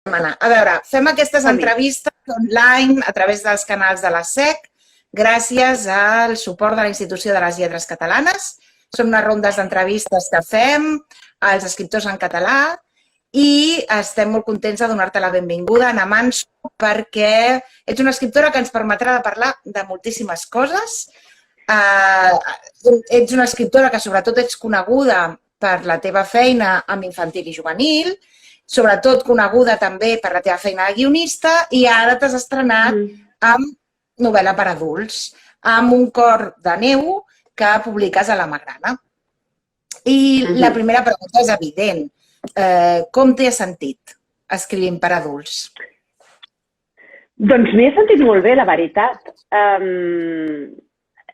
A veure, fem aquestes entrevistes online a través dels canals de la SEC gràcies al suport de la Institució de les Lletres Catalanes. Són unes rondes d'entrevistes que fem als escriptors en català i estem molt contents de donar-te la benvinguda, Anna Manso, perquè ets una escriptora que ens permetrà de parlar de moltíssimes coses. Ets una escriptora que sobretot ets coneguda per la teva feina amb infantil i juvenil, sobretot coneguda també per la teva feina de guionista, i ara t'has estrenat amb novel·la per adults, amb Un cor de neu que publiques a la Magrana. I la primera pregunta és evident. Com t'hi has sentit escrivint per adults? Doncs m'hi he sentit molt bé, la veritat.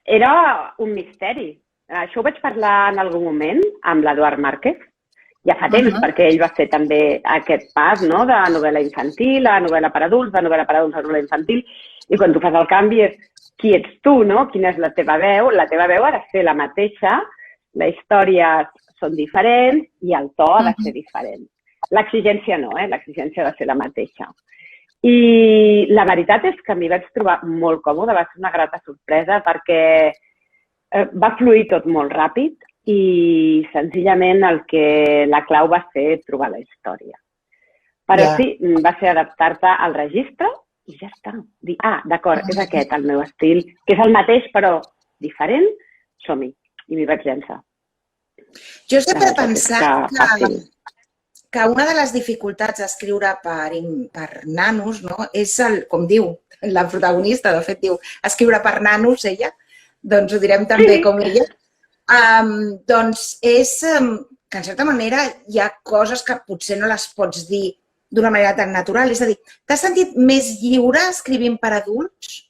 Era un misteri. Això ho vaig parlar en algun moment amb l'Eduard Márquez. Ja fa temps, perquè ell va fer també aquest pas de novel·la infantil a novel·la per adults, de novel·la per adults a novel·la infantil. I quan tu fas el canvi és qui ets tu, quina és la teva veu. La teva veu ha de ser la mateixa, les històries són diferents i el to ha de ser diferent. L'exigència no, l'exigència ha de ser la mateixa. I la veritat és que m'hi vaig trobar molt còmode, va ser una grata sorpresa perquè va fluir tot molt ràpid i senzillament la clau va ser trobar la història. Però sí, va ser adaptar-te al registre i ja està. Dir, d'acord, és aquest el meu estil, que és el mateix però diferent, som-hi. I m'hi vaig llançar. Jo sempre he pensat que una de les dificultats d'escriure per nanos és, com diu la protagonista, de fet diu, escriure per nanos, ella, doncs ho direm també com ella, doncs és que en certa manera hi ha coses que potser no les pots dir d'una manera tan natural. És a dir, t'has sentit més lliure escrivint per adults?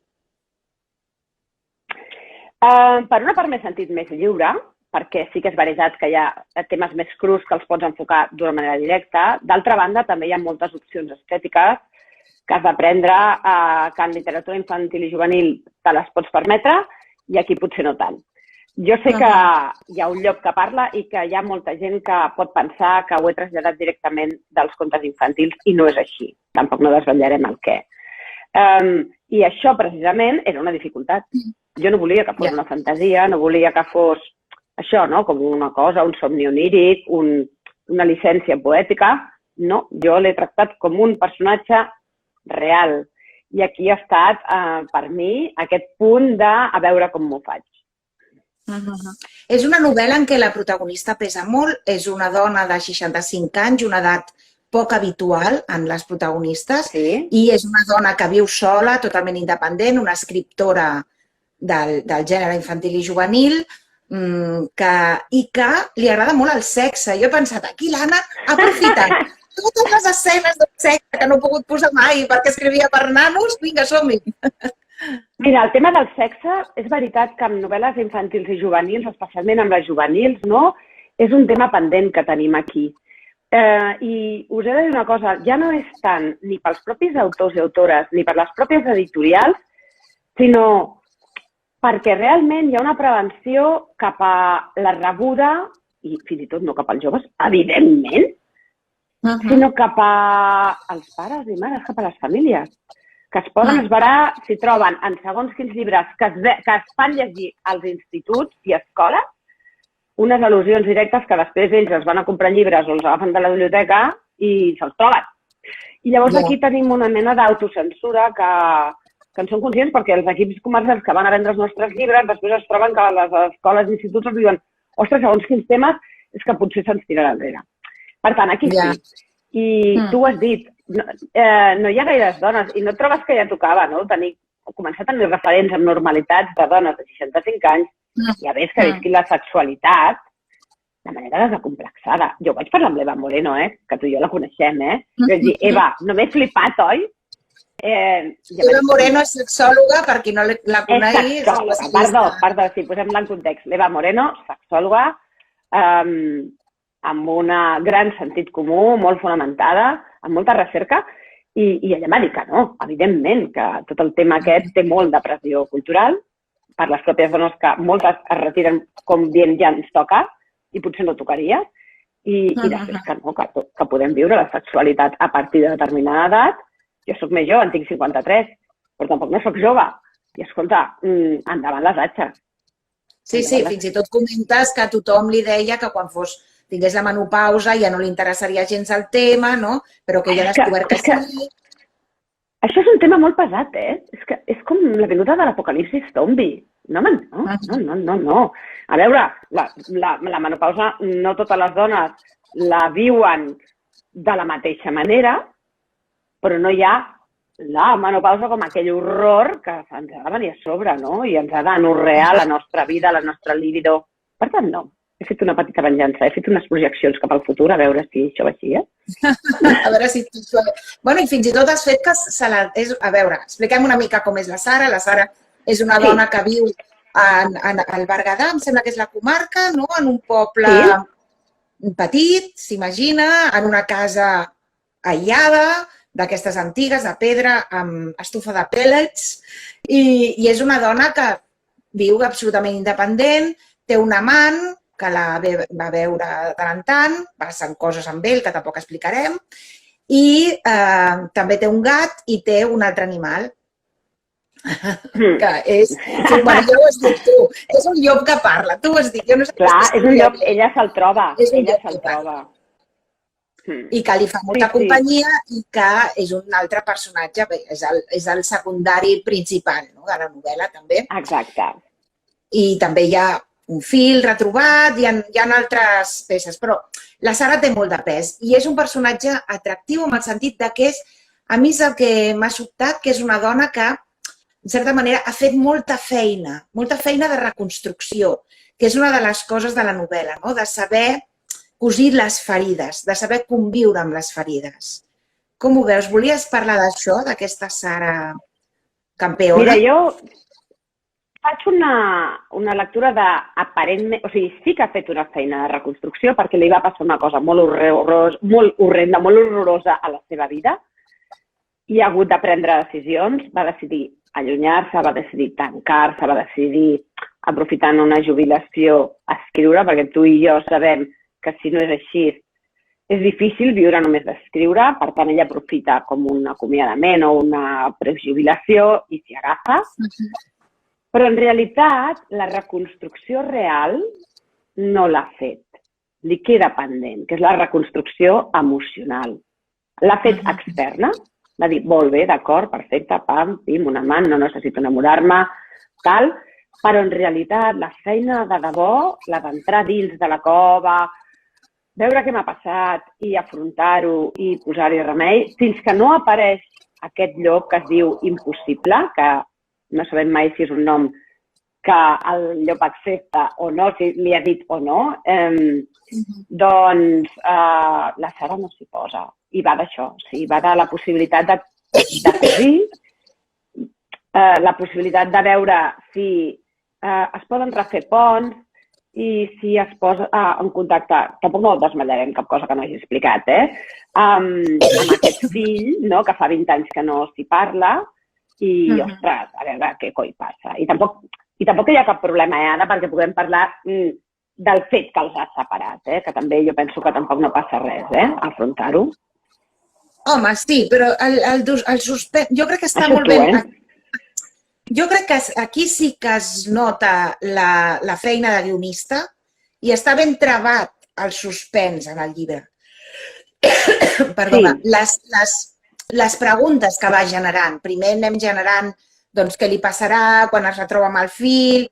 Per una part m'he sentit més lliure, perquè sí que és veritat que hi ha temes més crus que els pots enfocar d'una manera directa. D'altra banda, també hi ha moltes opcions estètiques que has d'aprendre, que en literatura infantil i juvenil te les pots permetre i aquí potser no tant. Jo sé que hi ha un lloc que parla i que hi ha molta gent que pot pensar que ho he traslladat directament dels contes infantils i no és així. Tampoc no desvetllarem el què. I això, precisament, era una dificultat. Jo no volia que fos una fantasia, no volia que fos això, com una cosa, un somni oníric, una llicència poètica. No, jo l'he tractat com un personatge real. I aquí ha estat, per mi, aquest punt de a veure com m'ho faig. És una novel·la en què la protagonista pesa molt, és una dona de 65 anys, una edat poc habitual en les protagonistes, i és una dona que viu sola, totalment independent, una escriptora del gènere infantil i juvenil, i que li agrada molt el sexe. Jo he pensat, aquí l'Anna ha aprofitat totes les escenes de sexe que no he pogut posar mai perquè escrivia per nanos, vinga, som-hi! Mira, el tema del sexe, és veritat que amb novel·les infantils i juvenils, especialment amb les juvenils, és un tema pendent que tenim aquí. I us he de dir una cosa, ja no és tant ni pels propis autors i autores ni per les pròpies editorials, sinó perquè realment hi ha una prevenció cap a la rebuda, i fins i tot no cap als joves, evidentment, sinó cap als pares i mares, cap a les famílies, que es poden esverar si troben en segons quins llibres que es fan llegir als instituts i escoles unes al·lusions directes que després ells es van a comprar llibres o els agafen de la biblioteca i se'ls troben. I llavors aquí tenim una mena d'autocensura que en són conscients perquè els equips comercials que van a vendre els nostres llibres després es troben que les escoles i instituts els diuen ostres, segons quins temes és que potser se'ns tirarà enrere. Per tant, aquí sí. I tu ho has dit, no hi ha gaires dones i no et trobes que ja tocava, començar a tenir referents amb normalitats de dones de 65 anys i a més que visquin la sexualitat de manera desacomplexada. Jo vaig parlar amb l'Eva Moreno, que tu i jo la coneixem, Vaig dir, Eva, no m'he flipat, oi? Eva Moreno és sexòloga, per qui no la conegui. És sexòloga, perdó, sí, posem-la en context. L'Eva Moreno, sexòloga, amb un gran sentit comú, molt fonamentada, amb molta recerca, i ella m'ha dit que no, evidentment, que tot el tema aquest té molt de pressió cultural per les pròpies dones que moltes es retiren com dient ja ens toca i potser no tocaria, i després que no, que podem viure la sexualitat a partir de determinada edat. Jo soc més jove, en tinc 53, però tampoc no soc jove. I escolta, endavant les atxes. Sí, fins i tot comentes que a tothom li deia que quan tingués la menopausa ja no li interessaria gens el tema, no? Però que ella ha descobert que sí. Això és un tema molt pesat, És com la venuda de l'apocalipsis zombi. No, no. A veure, la menopausa no totes les dones la viuen de la mateixa manera, però no hi ha la menopausa com aquell horror que ens ha de venir a sobre, no? I ens ha d'anorrear la nostra vida, la nostra libido. Per tant, no. He fet una petita venjança, he fet unes projeccions cap al futur, a veure si això va així, A veure si... Bueno, i fins i tot has fet que a veure, expliquem una mica com és la Sara. La Sara és una dona que viu al Berguedà, em sembla que és la comarca, no? En un poble petit, s'imagina, en una casa aïllada, d'aquestes antigues, de pedra, amb estufa de pèl·lets, i és una dona que viu absolutament independent, té un amant que la va veure de tant en tant, passen coses amb ell que tampoc explicarem, i també té un gat i té un altre animal, que és... Bueno, ja ho has dit tu, és un llop que parla, tu ho has dit. Clar, és un llop, ella se'l troba, ella se'l troba. I que li fa molta companyia i que és un altre personatge, és el secundari principal de la novel·la, també. Exacte. I també hi ha un fil retrobat, hi ha altres peces, però la Sara té molt de pes i és un personatge atractiu en el sentit que és, a mi és el que m'ha sobtat, que és una dona que, en certa manera, ha fet molta feina de reconstrucció, que és una de les coses de la novel·la, no? De saber cosir les ferides, de saber conviure amb les ferides. Com ho veus? Volies parlar d'això, d'aquesta Sara campeona? Mira, jo faig una lectura d'aparentment... O sigui, sí que ha fet una feina de reconstrucció perquè li va passar una cosa molt horrenda, molt horrorosa a la seva vida i ha hagut de prendre decisions, va decidir allunyar-se, va decidir tancar-se, va decidir, aprofitant una jubilació, escriure, perquè tu i jo sabem que si no és així és difícil viure només d'escriure, per tant ella aprofita com un acomiadament o una prejubilació i s'hi agafa. Però en realitat la reconstrucció real no l'ha fet. Li queda pendent, que és la reconstrucció emocional. L'ha fet externa, va dir, molt bé, d'acord, perfecte, pam, pim, un amant, no necessito enamorar-me, tal, però en realitat la feina de debò, la d'entrar dins de la cova, veure què m'ha passat i afrontar-ho i posar-hi remei, fins que no apareix aquest llop que es diu Impossible, que no sabem mai si és un nom que el llop accepta o no, si li ha dit o no, doncs la Sara no s'hi posa. I va d'això, va de la possibilitat de cosir, la possibilitat de veure si es poden refer ponts i si es posa en contacte, tampoc no desmatllarem cap cosa que no hagi explicat, amb aquest fill, que fa 20 anys que no s'hi parla, i, ostres, a veure què coi passa. I tampoc hi ha cap problema, Anna, perquè puguem parlar del fet que els ha separat, que també jo penso que tampoc no passa res, afrontar-ho. Home, sí, però el suspens... Jo crec que està molt ben... Jo crec que aquí sí que es nota la feina de guionista i està ben trebat el suspens en el llibre. Perdona, les preguntes que va generant. Primer anem generant què li passarà quan es retroba amb el fill,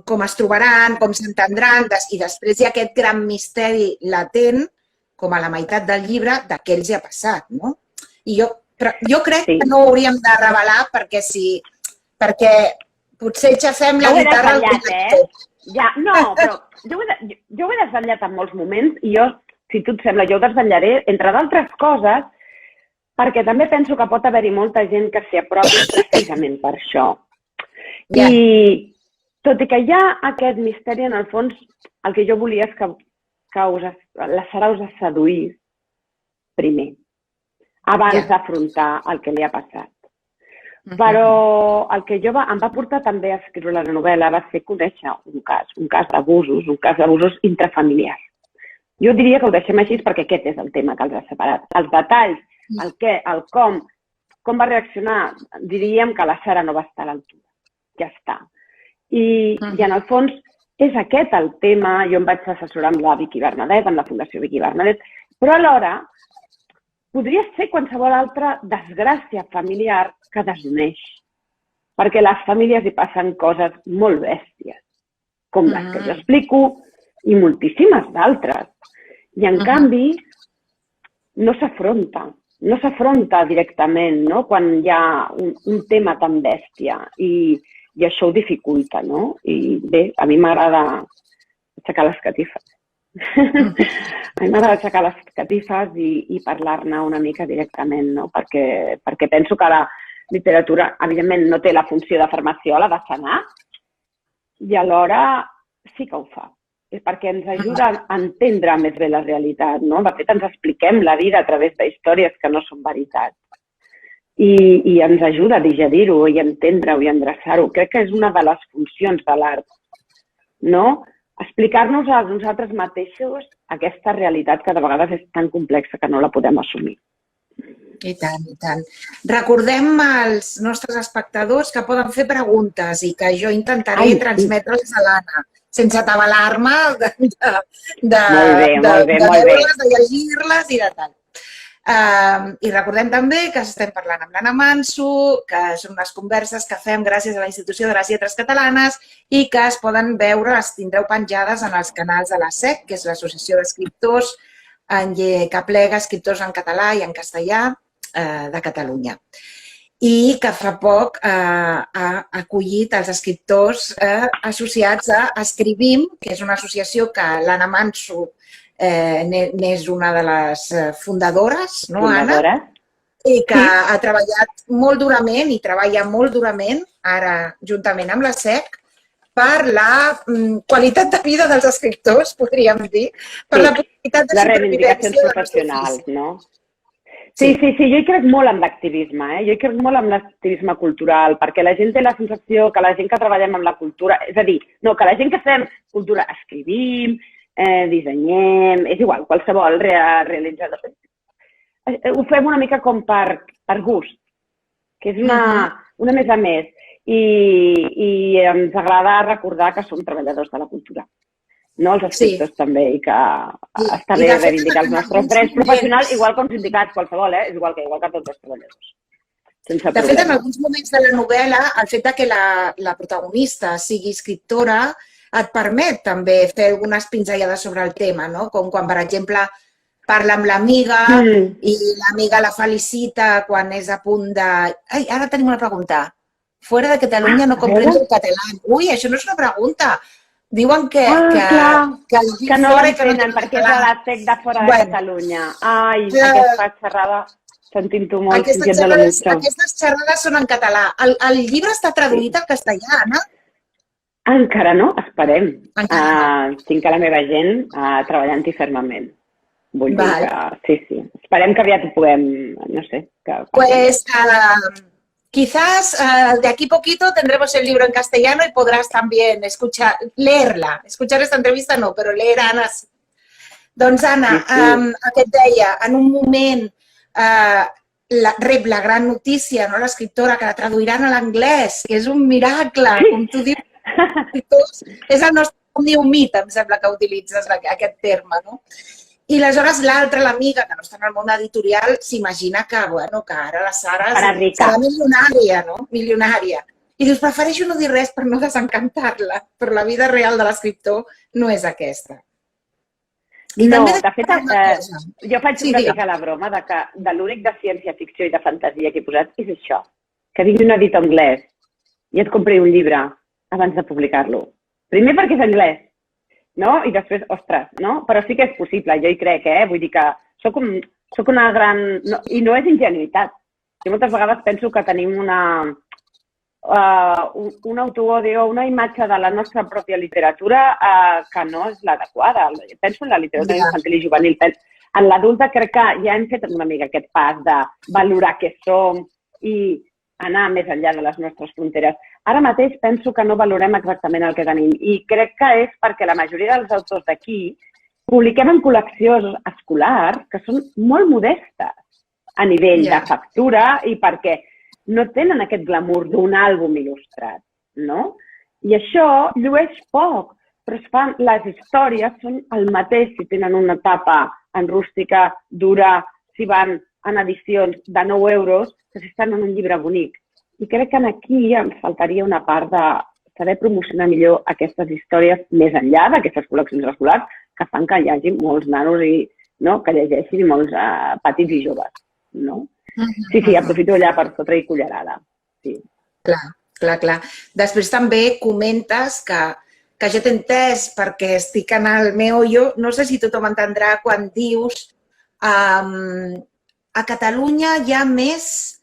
com es trobaran, com s'entendran, i després hi ha aquest gran misteri latent, com a la meitat del llibre, de què els hi ha passat, no? I jo crec que no ho hauríem de revelar perquè potser xafem la guitarra al director. No, però jo ho he desvetllat en molts moments i jo, si tu et sembla, jo ho desvetllaré, entre d'altres coses, perquè també penso que pot haver-hi molta gent que s'hi apropi precisament per això. I tot i que hi ha aquest misteri, en el fons, el que jo volia és que la Sara us seduís primer, abans d'afrontar el que li ha passat. Però el que em va portar també a escriure la novel·la va ser conèixer un cas d'abusos intrafamiliars. Jo diria que ho deixem així perquè aquest és el tema que els ha separat. Els detalls, el què, el com va reaccionar, diríem que la Sara no va estar a l'altura. Ja està. I en el fons és aquest el tema. Jo em vaig assessorar amb la Vicky Bernadet, amb la Fundació Vicky Bernadet, però alhora podria ser qualsevol altra desgràcia familiar que desuneix. Perquè a les famílies hi passen coses molt bèsties, com les que jo explico i moltíssimes d'altres. I en canvi no s'afronta directament, no? Quan hi ha un tema tan bèstia i això ho dificulta, no? I bé, a mi m'agrada aixecar les catifes. A mi m'agrada aixecar les catifes i parlar-ne una mica directament, no? Perquè penso que la literatura, evidentment, no té la funció de farmaciola, de sanar, i alhora sí que ho fa. És perquè ens ajuda a entendre més bé la realitat, no? De fet, ens expliquem la vida a través de històries que no són veritat. I ens ajuda a digerir-ho i entendre-ho i endreçar-ho. Crec que és una de les funcions de l'art, no? Explicar-nos a nosaltres mateixos aquesta realitat que de vegades és tan complexa que no la podem assumir. I tant, i tant. Recordem als nostres espectadors que poden fer preguntes i que jo intentaré transmetre-les a l'Anna, sense atabalar-me de veure-les, de llegir-les i de tal. I recordem també que estem parlant amb l'Anna Manso, que són unes converses que fem gràcies a la Institució de les Lletres Catalanes i que es poden veure, les tindreu penjades en els canals de la SEC, que és l'Associació d'Escriptors que aplega escriptors en català i en castellà de Catalunya. I que fa poc ha acollit els escriptors associats a Escrivim, que és una associació que l'Anna Manso n'és una de les fundadores, no, Anna? I que ha treballat molt durament i treballa molt durament, ara juntament amb la SEC, per la qualitat de vida dels escriptors, podríem dir, per la possibilitat de reivindicacions professionals, no? Sí, jo hi crec molt en l'activisme, jo hi crec molt en l'activisme cultural, perquè la gent té la sensació que la gent que treballem amb la cultura, és a dir, no, que la gent que fem cultura escrivim, dissenyem, és igual, qualsevol realitzador. Ho fem una mica com per gust, que és una més a més, i ens agrada recordar que som treballadors de la cultura. No, els escriptors també, i que està bé reivindicar els nostres drets professionals, igual com sindicats, qualsevol, és igual que tots els treballadors. De fet, en alguns moments de la novel·la, el fet que la protagonista sigui escriptora et permet també fer algunes pinzellades sobre el tema, no? Com quan, per exemple, parla amb l'amiga i l'amiga la felicita quan és a punt de... Ai, ara tenim una pregunta. Fuera de Catalunya no comprens el català. Ui, això no és una pregunta. Diuen que no l'entenen perquè és a la SEC de fora de Catalunya. Ai, aquesta xerrada, sentint-ho molt. Aquestes xerrades són en català. El llibre està traduït al castellà, Anna? Encara no, esperem. Tinc a la meva gent treballant-hi fermament. Vull dir que sí. Esperem que aviat ho puguem, no sé. Pues... Quizás de aquí poquito tendremos el libro en castellano y podrás también leerla. Escuchar esta entrevista no, pero leer a Anna. Doncs Anna, que et deia, en un moment rep la gran notícia, l'escriptora, que la traduiran a l'anglès, que és un miracle, com tu dius. És el nostre, com diu mit, em sembla que utilitzes aquest terme, no? I aleshores l'altra, l'amiga, que no està en el món editorial, s'imagina que ara la Sara serà milionària, no? Milionària. I dius, prefereixo no dir res per no desencantar-la, però la vida real de l'escriptor no és aquesta. No, de fet, jo faig una mica la broma de l'únic de ciència-ficció i de fantasia que he posat és això, que vingui un editor anglès i et compri un llibre abans de publicar-lo. Primer perquè és anglès, no? I després, ostres, no? Però sí que és possible, jo hi crec, vull dir que soc una gran... I no és ingenuïtat. Jo moltes vegades penso que tenim un autoodio, una imatge de la nostra pròpia literatura que no és l'adequada. Penso en la literatura infantil i juvenil. En l'adulta crec que ja hem fet una mica aquest pas de valorar què som i anar més enllà de les nostres fronteres. Ara mateix penso que no valorem exactament el que tenim i crec que és perquè la majoria dels autors d'aquí publiquem en col·leccions escolars que són molt modestes a nivell de factura i perquè no tenen aquest glamour d'un àlbum il·lustrat, no? I això llueix poc, però les històries són el mateix si tenen una tapa en rústica dura, si van en edicions de 9 euros, que si estan en un llibre bonic. I crec que aquí em faltaria una part de saber promocionar millor aquestes històries més enllà d'aquestes col·leccions escolars que fan que hi hagi molts nanos que llegeixin i molts petits i joves. Sí, aprofito allà per fotre-hi cullerada. Clar. Després també comentes que jo t'he entès perquè estic en el meollo, no sé si tothom entendrà quan dius a Catalunya hi ha més...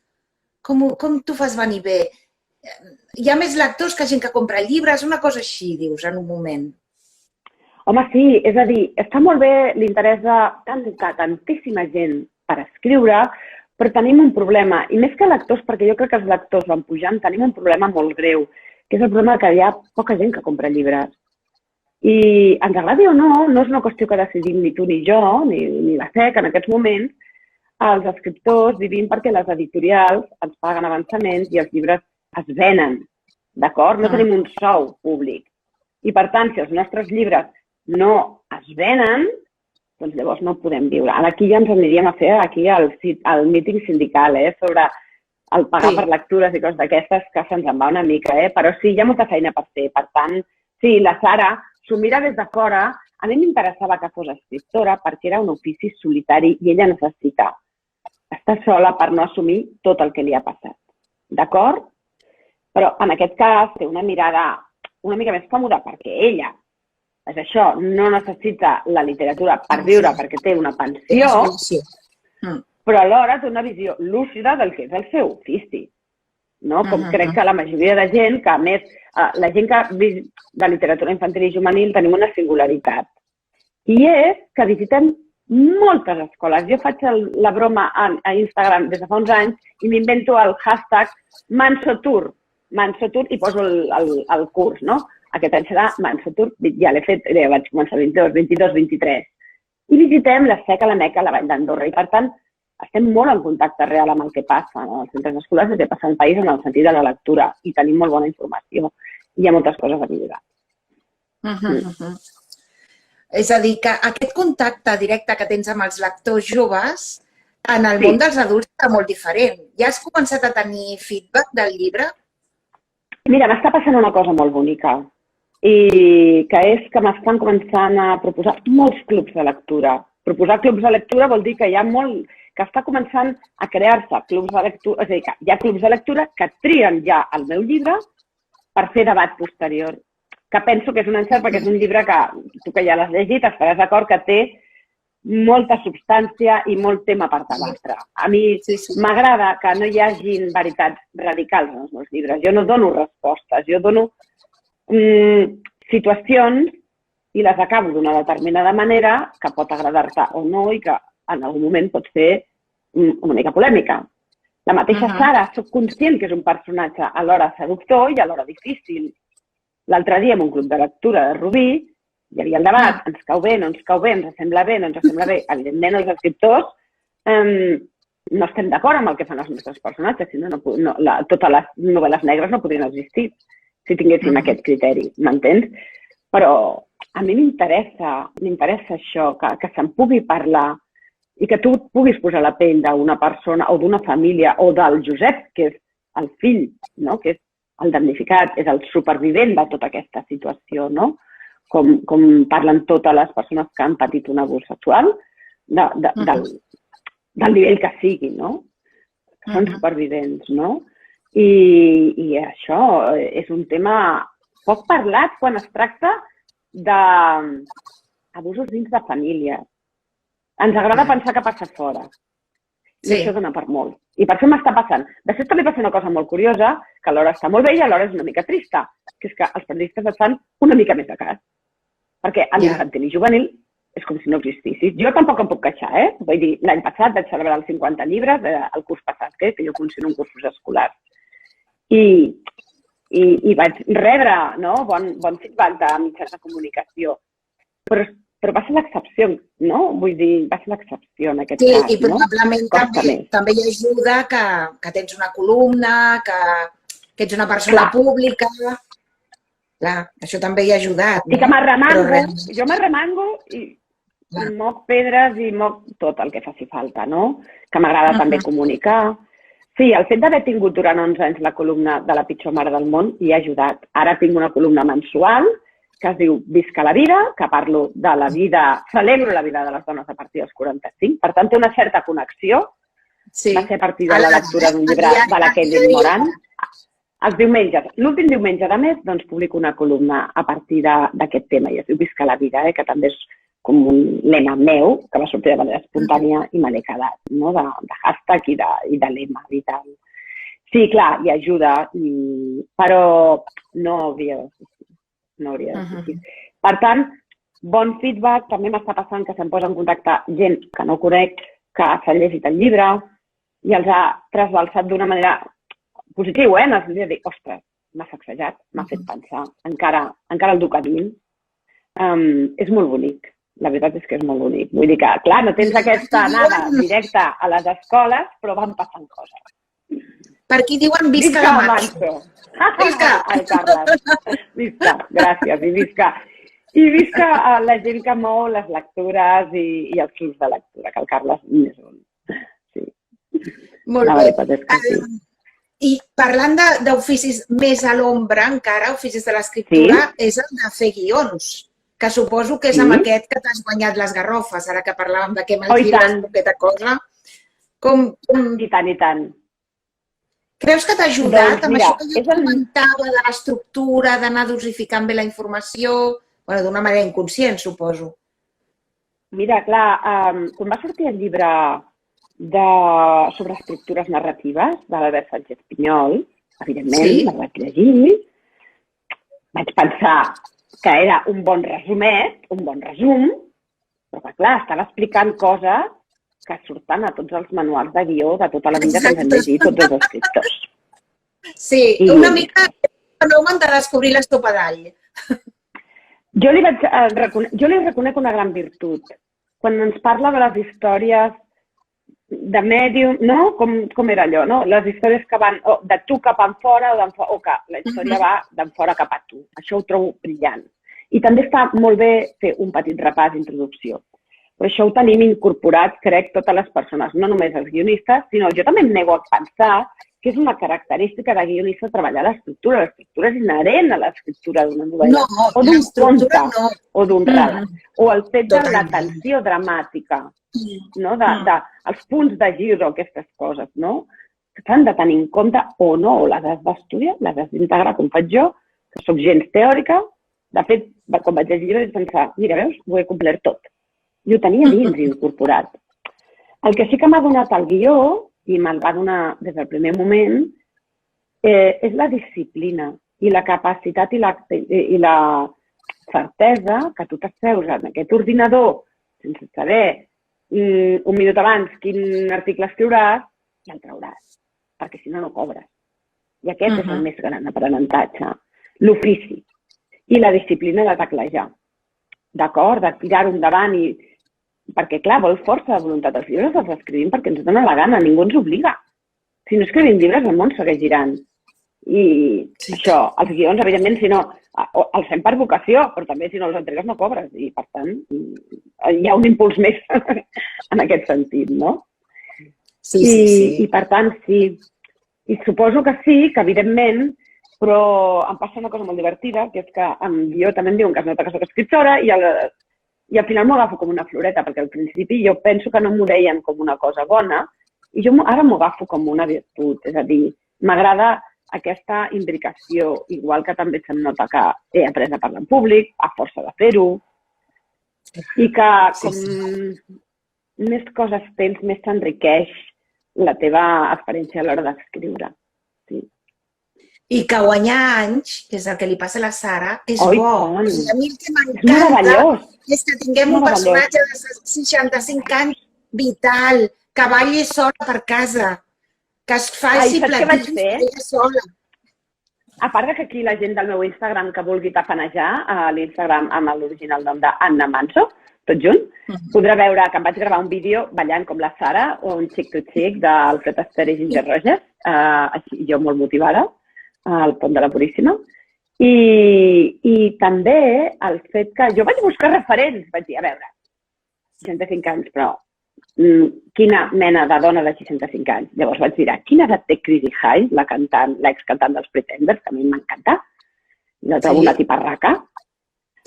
Com t'ho fas venir bé? Hi ha més lectors que gent que compra llibres, una cosa així, dius, en un moment. Home, sí, és a dir, està molt bé l'interès de tantíssima gent per escriure, però tenim un problema, i més que lectors, perquè jo crec que els lectors van pujant, tenim un problema molt greu, que és el problema que hi ha poca gent que compra llibres. I ens agradi o no, no és una qüestió que decidim ni tu ni jo, ni la SEC en aquests moments, els escriptors vivim perquè les editorials ens paguen avançaments i els llibres es venen, d'acord? No tenim un sou públic. I, per tant, si els nostres llibres no es venen, doncs llavors no podem viure. Ara aquí ja ens aniríem a fer el míting sindical sobre el pagar per lectures i coses d'aquestes que se'ns en va una mica, però sí, hi ha molta feina per fer. Per tant, sí, la Sara s'ho mira des de fora. A mi m'interessava que fos escriptora perquè era un ofici solitari i ella necessita estar sola per no assumir tot el que li ha passat. D'acord? Però en aquest cas té una mirada una mica més còmoda perquè ella, és això, no necessita la literatura per viure perquè té una pensió, però alhora té una visió lúcida del que és el seu ofici. Com crec que la majoria de gent, que a més, la gent que de literatura infantil i juvenil tenim una singularitat. I és que visitem moltes escoles. Jo faig la broma a Instagram des de fa uns anys i m'invento el hashtag Mansotour i poso el curs, no? Aquest any serà Mansotour, ja l'he fet, ja vaig començar el 22, 23. I visitem la SEC, la Meca, la Vall d'Andorra i, per tant, estem molt en contacte real amb el que passa als centres escolars i el que passa al país en el sentit de la lectura i tenim molt bona informació i hi ha moltes coses a millorar. És a dir, que aquest contacte directe que tens amb els lectors joves en el món dels adults és molt diferent. Ja has començat a tenir feedback del llibre? Mira, m'està passant una cosa molt bonica i que és que m'estan començant a proposar molts clubs de lectura. Proposar clubs de lectura vol dir que hi ha que està començant a crear-se clubs de lectura, és a dir, que hi ha clubs de lectura que trien ja el meu llibre per fer debat posterior. Que penso que és un encert perquè és un llibre que tu que ja l'has llegit estaràs d'acord que té molta substància i molt tema per debatre. A mi m'agrada que no hi hagin veritats radicals en els meus llibres. Jo no dono respostes, jo dono situacions i les acabo d'una determinada manera que pot agradar-te o no i que en algun moment pot ser una mica polèmica. La mateixa Sara, soc conscient que és un personatge alhora seductor i alhora difícil. L'altre dia, en un club de lectura de Rubí, hi havia el debat, ens cau bé, no ens cau bé, ens sembla bé, no ens sembla bé. Evidentment, els escriptors no estem d'acord amb el que fan els nostres personatges, sinó totes les novel·les negres no podrien existir si tinguéssim aquest criteri, m'entens? Però a mi m'interessa això, que se'n pugui parlar i que tu puguis posar la pell d'una persona o d'una família o del Josep, que és el fill, que és el damnificat, és el supervivent de tota aquesta situació, no? Com parlen totes les persones que han patit un abús sexual, del nivell que sigui, no? Que són supervivents, no? I això és un tema poc parlat quan es tracta d'abusos dins de famílies. Ens agrada pensar que passa fora. I això dona per molt. I per això m'està passant. Després també passa una cosa molt curiosa, que alhora està molt bé i alhora és una mica trista, que és que els periodistes et fan una mica més de cas. Perquè a l'infantil i juvenil és com si no existissis. Jo tampoc em puc queixar, Vull dir, l'any passat vaig celebrar els 50 llibres del curs passat, que jo funciono en cursos escolars. I vaig rebre bon feedback de mitjans de comunicació. Però però va ser l'excepció, no? Vull dir, va ser l'excepció en aquest Sí, cas, i probablement també hi ajuda que tens una columna, que ets una persona pública. Clar, això també hi ha ajudat. I que m'arremango, jo m'arremango i moc pedres i moc tot el que faci falta, no? Que m'agrada també comunicar. Sí, el fet d'haver tingut durant 11 anys la columna de la pitjor mare del món hi ha ajudat. Ara tinc una columna mensual que es diu Visca la vida, que parlo de la vida, celebro la vida de les dones a partir dels 45. Per tant, té una certa connexió. Va ser a partir de la lectura d'un llibre de la Kelly Moran. Els diumenges, l'últim diumenge de mes, doncs publico una columna a partir d'aquest tema i es diu Visca la vida, que també és com un lema meu, que va sortir de manera espontània i me l'he quedat, no? De hashtag i de lema i tal. Sí, clar, hi ajuda, però no hauria de ser. Per tant, bon feedback, també m'està passant que se'm posa en contacte gent que no conec, que s'ha llegit el llibre i els ha trasbalsat d'una manera positiva, en el sentit de dir, ostres, m'ha sacsejat, m'ha fet pensar, encara el duc a dins. És molt bonic. La veritat és que és molt bonic. Vull dir que, clar, no tens aquesta anada directa a les escoles, però van passant coses. Per aquí diuen visca la Manso. Visca! Ai, Carles. Visca, gràcies. I visca la gent que mou les lectures i els clubs de lectura, que el Carles n'és un. Sí. Molt bé. I parlant d'oficis més a l'ombra, encara, oficis de l'escriptura, és el de fer guions. Que suposo que és amb aquest que t'has guanyat les garrofes, ara que parlàvem de què mal llibres, poqueta cosa. I tant, i tant. Creus que t'ha ajudat amb això que jo comentava de l'estructura, d'anar dosificant bé la informació, d'una manera inconscient, suposo? Mira, clar, quan va sortir el llibre sobre estructures narratives de l'Albert Sánchez Pinyol, evidentment, el vaig llegir, vaig pensar que era un bon resumet, un bon resum, però que, clar, estava explicant coses que surten a tots els manuals de guió de tota la vida que ens han llegit tots els escriptors. Sí, una mica no m'han de descobrir l'estopa d'all. Jo li reconec una gran virtut. Quan ens parla de les històries de mèdium, no? Com era allò, no? Les històries que van de tu cap enfora o que la història va d'enfora cap a tu. Això ho trobo brillant. I també està molt bé fer un petit repàs d'introducció. Però això ho tenim incorporat, crec, totes les persones, no només els guionistes, sinó jo també em nego a pensar que és una característica de guionista treballar l'estructura. L'estructura és inherent a l'escriptura d'una novel·la, o d'un conte, o d'un relat, o el fet de la tensió dramàtica, els punts de gir o aquestes coses, no? Que s'han de tenir en compte o no, o les has d'estudiar, les has d'integrar, com faig jo, que soc gens teòrica. De fet, quan vaig llegir vaig pensar, mira, veus, ho he complert tot. I ho tenia dins incorporat. El que sí que m'ha donat el guió, i me'l va donar des del primer moment, és la disciplina i la capacitat i la certesa que tu t'asseus en aquest ordinador sense saber un minut abans quin article escriuràs i el trauràs, perquè si no, no cobres. I aquest és el més gran aprenentatge, l'ofici i la disciplina de teclejar. D'acord? De tirar-ho endavant i... Perquè, clar, vol força de voluntat. Els llibres els escrivim perquè ens dona la gana, ningú ens obliga. Si no escrivim llibres, el món segueix girant. I això, els guions, evidentment, si no, els fem per vocació, però també si no els entregues no cobres. I, per tant, hi ha un impuls més en aquest sentit, no? Sí. I, per tant, sí. I suposo que sí, que evidentment, però em passa una cosa molt divertida, que és que jo també em diuen que es nota que soc escriptora i al final m'ho agafo com una floreta, perquè al principi jo penso que no m'ho deien com una cosa bona i jo ara m'ho agafo com una virtut. És a dir, m'agrada aquesta imbricació, igual que també se'm nota que he après a parlar en públic, a força de fer-ho, i que com més coses tens, més t'enriqueix la teva experiència a l'hora d'escriure. Sí. I que guanyar anys, que és el que li passa a la Sara, és bo. A mi el que m'encanta és que tinguem un personatge de 65 anys vital, que balli sola per casa, que es faci platins ella sola. A part que aquí la gent del meu Instagram que vulgui tafanejar a l'Instagram amb l'original nom d'Anna Manso, tot junt, podrà veure que em vaig gravar un vídeo ballant com la Sara o un xic to xic d'Alfred Astaire i Ginger Rogers, així jo molt motivada, al Pont de la Puríssima. I també el fet que jo vaig buscar referents, vaig dir, a veure, 65 anys, però quina mena de dona de 65 anys? Llavors vaig dir, quina edat té Chrissy Hynde, l'excantant dels Pretenders, que a mi m'encanta, la trobo una tiparraca.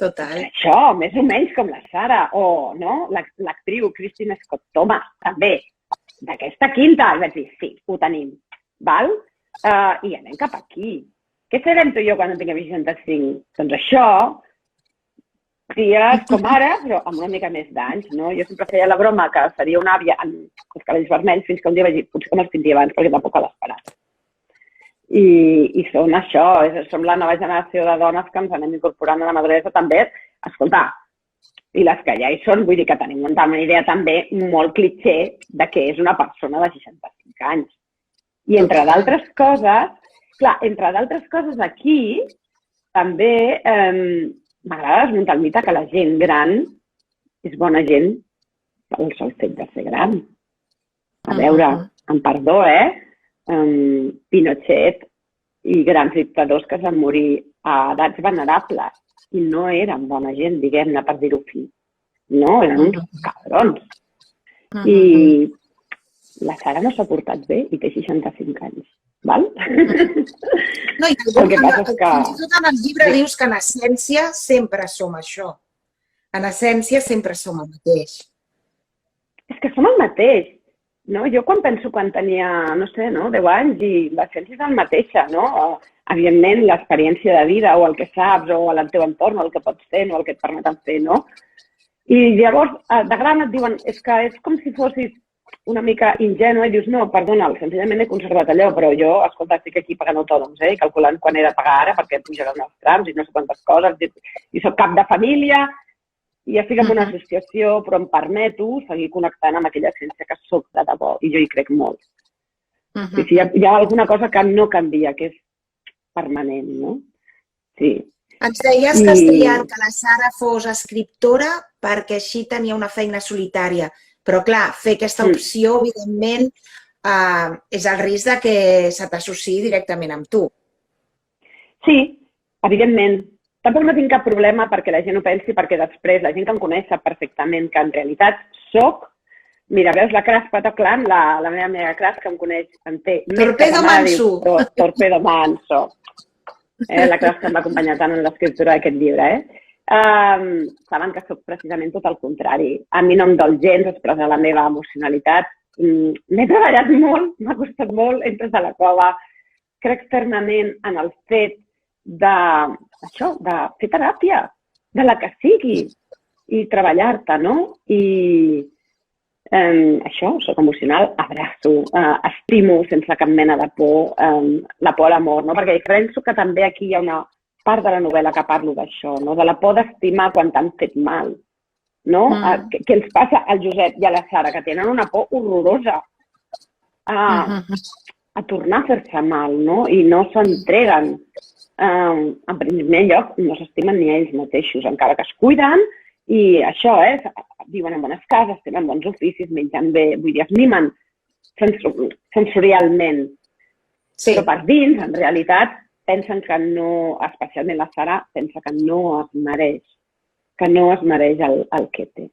Total. Això, més o menys com la Sara, o l'actriu Christine Scott Thomas, també, d'aquesta quinta. I vaig dir, sí, ho tenim, val? I anem cap aquí. Què serem tu i jo quan en tinguem 65? Doncs això, dies com ara, però amb una mica més d'anys, no? Jo sempre feia la broma que seria una àvia amb els cabells vermells fins que un dia vaig dir, potser que me'ls pinti abans, perquè tampoc l'he esperat. I són això, som la nova generació de dones que ens anem incorporant a la maduresa també. Escolta, i les que ja hi són, vull dir que tenim una idea també molt clitxé de què és una persona de 65 anys. I entre d'altres coses, clar, entre d'altres coses aquí també m'agrada desmuntar el mite que la gent gran és bona gent pel sol fet de ser gran. A veure, amb perdó, Pinochet i grans dictadors que es van morir a edats venerables i no eren bona gent, diguem-ne, per dir-ho fi. No, eren uns cabrons. I la Sara no s'ha portat bé i té 65 anys, val? No, i fins i tot en el llibre dius que en essència sempre som això. En essència sempre som el mateix. És que som el mateix. No? Jo quan penso quan tenia, no sé, 10 anys i l'essència és el mateixa, no? Evidentment, l'experiència de vida o el que saps o el teu entorn o el que pots fer o el que et permeten fer, no? I llavors, de gran et diuen, és que és com si fossis una mica ingenu i dius, no, perdona, senzillament he conservat allò, però jo, escolta, estic aquí pagant autònoms, i calculant quan he de pagar ara perquè pujaran els trams i no sé quantes coses, i soc cap de família, i estic en una associació, però em permeto seguir connectant amb aquella essència que soc de debò, i jo hi crec molt. Hi ha alguna cosa que no canvia, que és permanent, no? Sí. Ens deies que has triat que la Sara fos escriptora perquè així tenia una feina solitària, però clar, fer aquesta opció, evidentment, és el risc de que se t'associï directament amb tu. Sí, evidentment. Tampoc no tinc cap problema perquè la gent ho pensi, perquè després la gent que em coneix sap perfectament que en realitat soc... Mira, veus la Cras Pataclan, la meva amiga Cras, que em coneix, em té... Torpedo Manso! Torpedo Manso. La Cras que em va acompanyar tant en l'escriptura d'aquest llibre, saben que soc precisament tot el contrari. A mi no em dol gens expressar la meva emocionalitat. M'he treballat molt, m'ha costat molt, he entrat a la cova. Crec fermament en el fet de fer teràpia, de la que sigui, i treballar-te, no? I això, soc emocional, abraço, estimo sense cap mena de por, la por a l'amor, no? Perquè penso que també aquí hi ha una part de la novel·la que parlo d'això, no? De la por d'estimar quan t'han fet mal, no? Què els passa al Josep i a la Sara, que tenen una por horrorosa a tornar a fer-se mal, no? I no s'entreguen. En primer lloc, no s'estimen ni ells mateixos, encara que es cuiden i això, viuen en bones cases, tenen bons oficis, mengen bé, vull dir, es mimen sensorialment. Però per dins, en realitat, pensen que no, especialment la Sara, pensa que no es mereix el que té.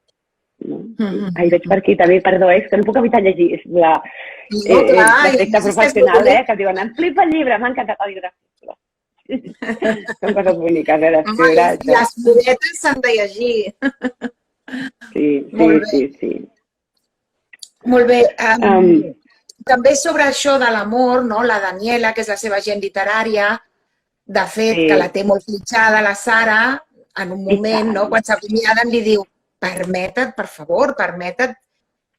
Ai, veig per aquí també, perdó, és que no puc evitar llegir l'aspecte professional, que diuen, em flipa el llibre, m'ha encantat el llibre. Són coses boniques, d'escriure. Les floretes s'han de llegir. Sí. Molt bé. També sobre això de l'amor, la Daniela, que és la seva agent literària, de fet, que la té molt fitxada, la Sara, en un moment, quan s'acomiaden, li diu, permeta't, per favor, permeta't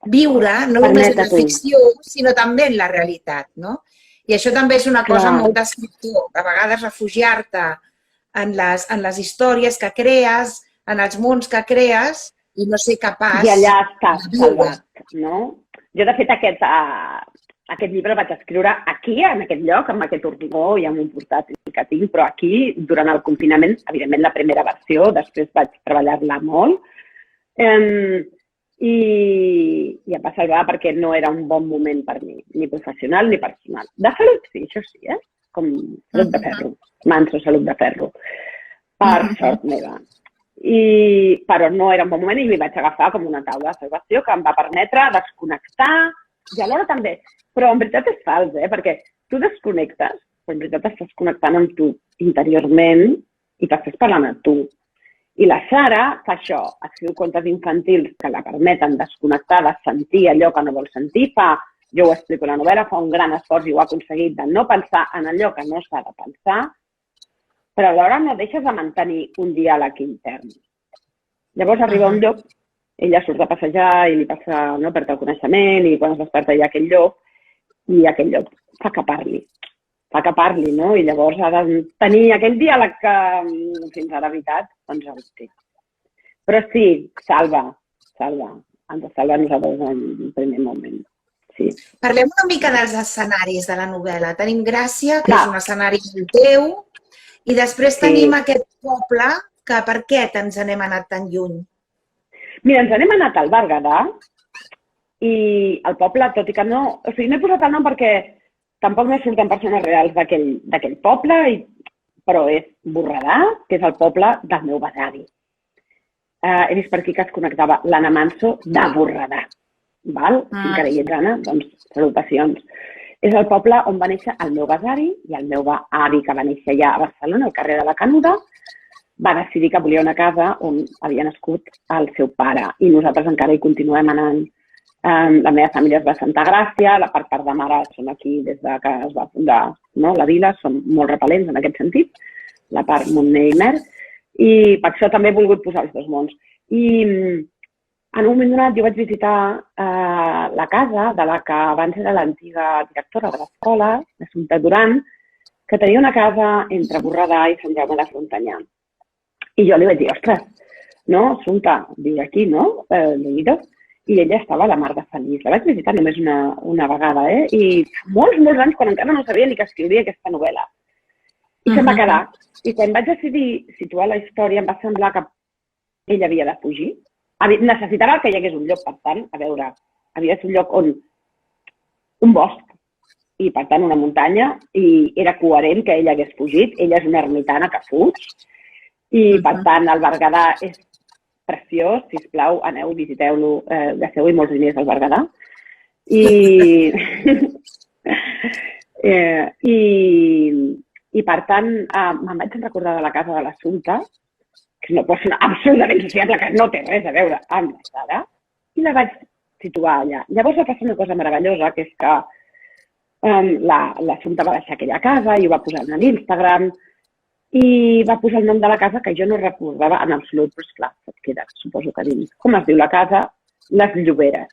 viure, no només en la ficció, sinó també en la realitat, no? I això també és una cosa molt d'escriptor, a vegades refugiar-te en les històries que crees, en els mons que crees i no ser capaç... I allà estàs salvat, no? Jo, de fet, aquest llibre el vaig escriure aquí, en aquest lloc, amb aquest ordinador i amb un portàtil que tinc, però aquí, durant el confinament, evidentment la primera versió, després vaig treballar-la molt, i em va salvar perquè no era un bon moment per mi, ni professional ni personal. De salut, sí, això sí, com salut de ferro, manso salut de ferro, per sort meva. Però no era un bon moment i m'hi vaig agafar com una taula de salvació que em va permetre desconnectar i alhora també. Però en veritat és fals, perquè tu desconnectes, però en veritat estàs connectant amb tu interiorment i t'estàs parlant amb tu. I la Sara fa això, escriu contes infantils que la permeten desconnectar, de sentir allò que no vol sentir, jo ho explico a la novel·la, fa un gran esforç i ho ha aconseguit de no pensar en allò que no s'ha de pensar, però alhora no deixes de mantenir un diàleg intern. Llavors arriba un llop, ella surt a passejar i li passa, no, perd el coneixement i quan es desperta hi ha aquell llop i aquell llop fa que parli, no? I llavors ha de tenir aquell diàleg que fins a la veritat doncs el té. Però sí, ens salva a nosaltres en un primer moment. Sí. Parlem una mica dels escenaris de la novel·la. Tenim Gràcia, que és un escenari teu, i després tenim aquest poble que per què ens n'hem anat tan lluny? Mira, ens n'hem anat al Berguedà i el poble, tot i que no... O sigui, no he posat el nom perquè tampoc no surten persones reals d'aquell poble, però és Borredà, que és el poble del meu besavi. He vist per aquí que es connectava l'Anna Manso de Borredà. Val? Si encara hi ets, Anna, doncs salutacions. És el poble on va néixer el meu besavi i el meu avi, que va néixer ja a Barcelona, al carrer de la Canuda, va decidir que volia una casa on havia nascut el seu pare i nosaltres encara hi continuem anant. La meva família és de Santa Gràcia, per part de mare som aquí des que es va fundar la vila, som molt repel·lents en aquest sentit, la part Montner i Mer, i per això també he volgut posar els dos mons. I en un moment donat jo vaig visitar la casa de la que abans era l'antiga directora de l'escola, Assumpta Duran, que tenia una casa entre Borredà i Sant Jaume de Frontanyà. I jo li vaig dir, ostres, no, Assumpta, viu aquí, no? I ella estava a la mar de feliç. La vaig visitar només una vegada, i fa molts anys, quan encara no sabia ni que escriuria aquesta novel·la. I se'm va quedar. I quan vaig decidir situar la història, em va semblar que ella havia de fugir. Necessitava que hi hagués un lloc, per tant, a veure, havia de ser un lloc on un bosc i, per tant, una muntanya, i era coherent que ella hagués fugit. Ella és una ermitana que fuig i, per tant, el Berguedà és preciós. Sisplau, aneu, visiteu-lo, gasteu-hi molts diners al Berguedà. I, per tant, me'n vaig recordar de la casa de l'Assumpta, que és una persona absolutament sociable, que no té res a veure amb la Sara, i la vaig situar allà. Llavors va passar una cosa meravellosa, que és que l'Assumpta va deixar aquella casa i ho va posar en l'Instagram i va posar el nom de la casa que jo no recordava en absolut, però esclar, et queda, suposo que dins. Com es diu la casa? Les Lloberes.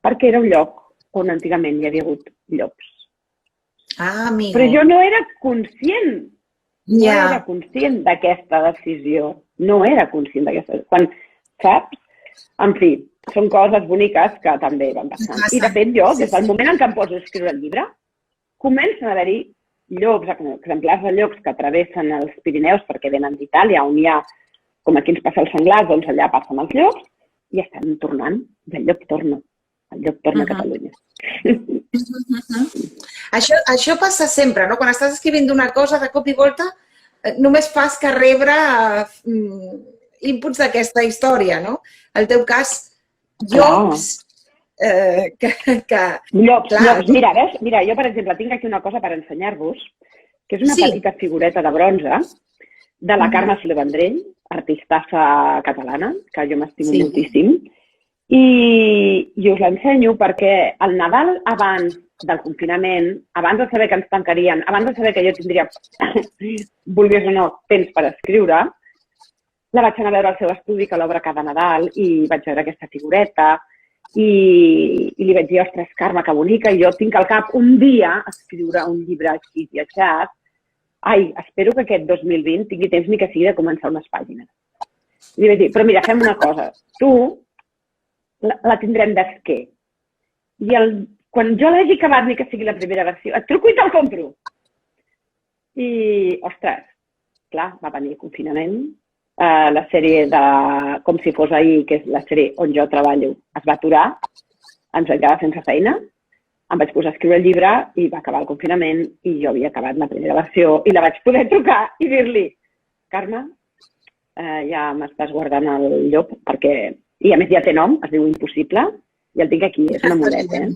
Perquè era un lloc on antigament hi havia hagut llops. Ah, amigo. Però jo no era conscient. No era conscient d'aquesta decisió. No era conscient d'aquesta decisió. Quan, saps? En fi, són coses boniques que també van passar. I de fet jo, des del moment en què em poso a escriure el llibre, comencen a haver-hi llops, exemplars de llops que travessen els Pirineus perquè venen d'Itàlia, on hi ha, com aquí ens passa el senglar, doncs allà passen els llops i estan tornant, i el llop torna. El llop torna a Catalunya. Això passa sempre, no? Quan estàs escrivint una cosa, de cop i volta, només fas que rebre inputs d'aquesta història, no? El teu cas, llops, Llops. Mira, ves? Mira, jo, per exemple, tinc aquí una cosa per ensenyar-vos, que és una petita figureta de bronze de la Carme Soler Vendrell, artistassa catalana, que jo m'estimo moltíssim, i us l'ensenyo perquè el Nadal abans del confinament, abans de saber que ens tancarien, abans de saber que jo tindria, volgués o no, temps per escriure, la vaig anar a veure al seu estudi, que l'obre cada Nadal, i vaig veure aquesta figureta, i li vaig dir, ostres, Carme, que bonica, i jo tinc al cap un dia escriure un llibre així viatjat. Ai, espero que aquest 2020 tingui temps ni que sigui de començar unes pàgines. I li vaig dir, però mira, fem una cosa, tu la tindrem d'esquer. I quan jo l'hagi acabat, ni que sigui la primera versió, et truco i te'l compro. I, ostres, clar, va venir el confinament, la sèrie de Com si fos ahir, que és la sèrie on jo treballo, es va aturar, ens vam quedar sense feina, em vaig posar a escriure el llibre i va acabar el confinament i jo havia acabat la primera versió i la vaig poder trucar i dir-li, Carme, ja m'estàs guardant el llop perquè, i a més ja té nom, es diu Impossible, i el tinc aquí, és una moneta.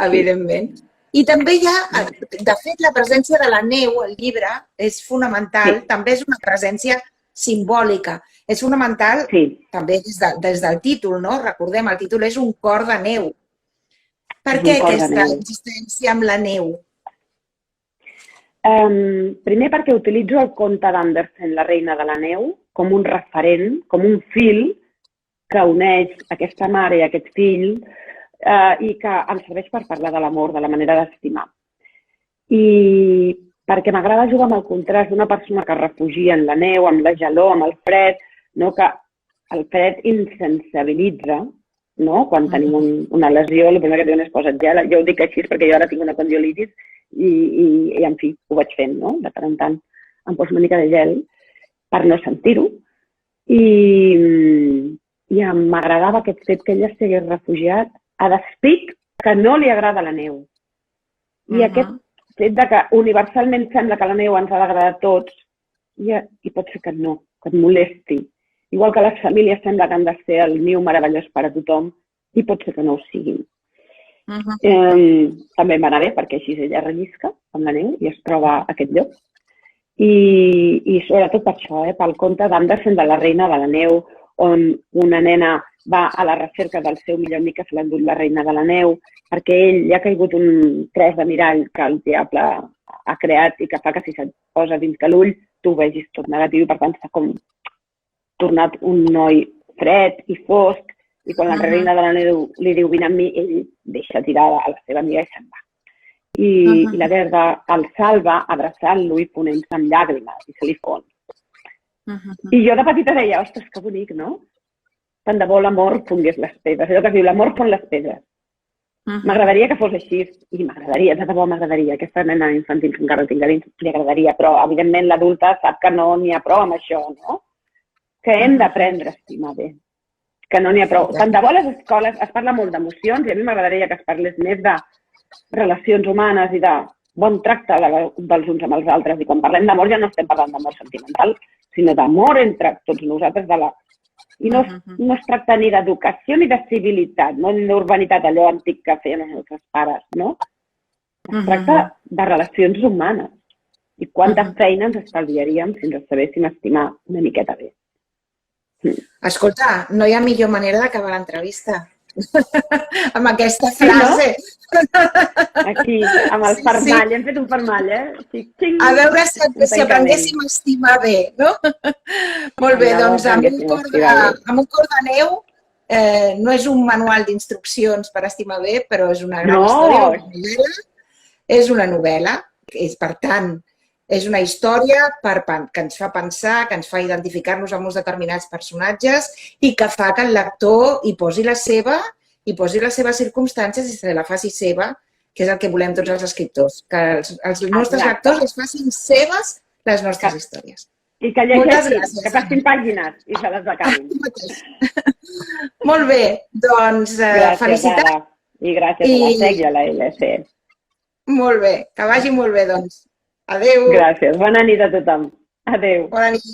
Evidentment. I també hi ha, de fet, la presència de la neu al llibre és fonamental, també és una presència simbòlica. És fonamental també des del títol, no? Recordem, el títol és Un cor de neu. Per què aquesta existència amb la neu? Primer perquè utilitzo el conte d'Andersen, La reina de la neu, com un referent, com un fil que uneix aquesta mare i aquest fill i que em serveix per parlar de l'amor, de la manera d'estimar. I perquè m'agrada jugar amb el contrast d'una persona que es refugia en la neu, amb la gelor, amb el fred, que el fred insensibilitza, quan tenim una lesió, el primer que diuen és posa't gel. Jo ho dic així perquè jo ara tinc una condiolitis i en fi, ho vaig fent, de tant en tant em poso una mica de gel per no sentir-ho. I m'agradava aquest fet que ella s'hagués refugiat a despit que no li agrada la neu. I aquest fet que universalment sembla que la neu ens ha d'agradar a tots i pot ser que no, que et molesti. Igual que les famílies sembla que han de ser el niu meravellós per a tothom i pot ser que no ho siguin. També em va anar bé perquè així ella rellisca amb la neu i es troba a aquest lloc. I sobretot per això, pel conte d'Andersen de La reina de la neu, on una nena va a la recerca del seu millor amic que se l'ha endut la reina de la neu, perquè ell li ha caigut un tros de mirall que el diable ha creat i que fa que si se't posa dins de l'ull tu ho vegis tot negatiu i per tant s'ha com tornat un noi fred i fosc i quan la reina de la neu li diu vine amb mi, ell deixa tirada a la seva amiga i se'n va. I la verda el salva abraçant-lo i ponent-se amb llàgrimes i se li fon. I jo de petita deia, ostres, que bonic, no? Tant de bo l'amor fongués les pedres. Allò que es diu, l'amor fon les pedres. M'agradaria que fos així, i m'agradaria, de debò m'agradaria. Aquesta nena infantil que encara tinc a dins li agradaria, però evidentment l'adulta sap que no n'hi ha prou amb això, no? Que hem d'aprendre a estimar bé. Que no n'hi ha prou. Tant de bo a les escoles es parla molt d'emocions i a mi m'agradaria que es parlés més de relacions humanes i de bon tracte dels uns amb els altres. I quan parlem d'amor ja no estem parlant d'amor sentimental, sinó d'amor entre tots nosaltres. I no es tracta ni d'educació ni de civilitat, ni d'urbanitat, allò antic que feien els nostres pares, no? Es tracta de relacions humanes. I quanta feina ens estalviaríem si ens sabéssim estimar una miqueta bé. Escolta, no hi ha millor manera d'acabar l'entrevista. Amb aquesta frase. Aquí, amb el fermall. Hem fet un fermall, A veure si aprenguéssim a estimar bé, no? Molt bé, doncs amb un cor de neu no és un manual d'instruccions per estimar bé, però és una gran història. És una novel·la. Per tant, és una història que ens fa pensar, que ens fa identificar-nos amb uns determinats personatges i que fa que el lector hi posi les seves circumstàncies i se la faci seva, que és el que volem tots els escriptors, que els nostres lectors les facin seves les nostres històries. I que llegeixin, que passin pàgines i se les acabin. Molt bé, doncs felicitats. I gràcies a la SEC i a la LC. Molt bé, que vagi molt bé, doncs. Adéu. Gràcies. Bona nit a tothom. Adéu. Bona nit.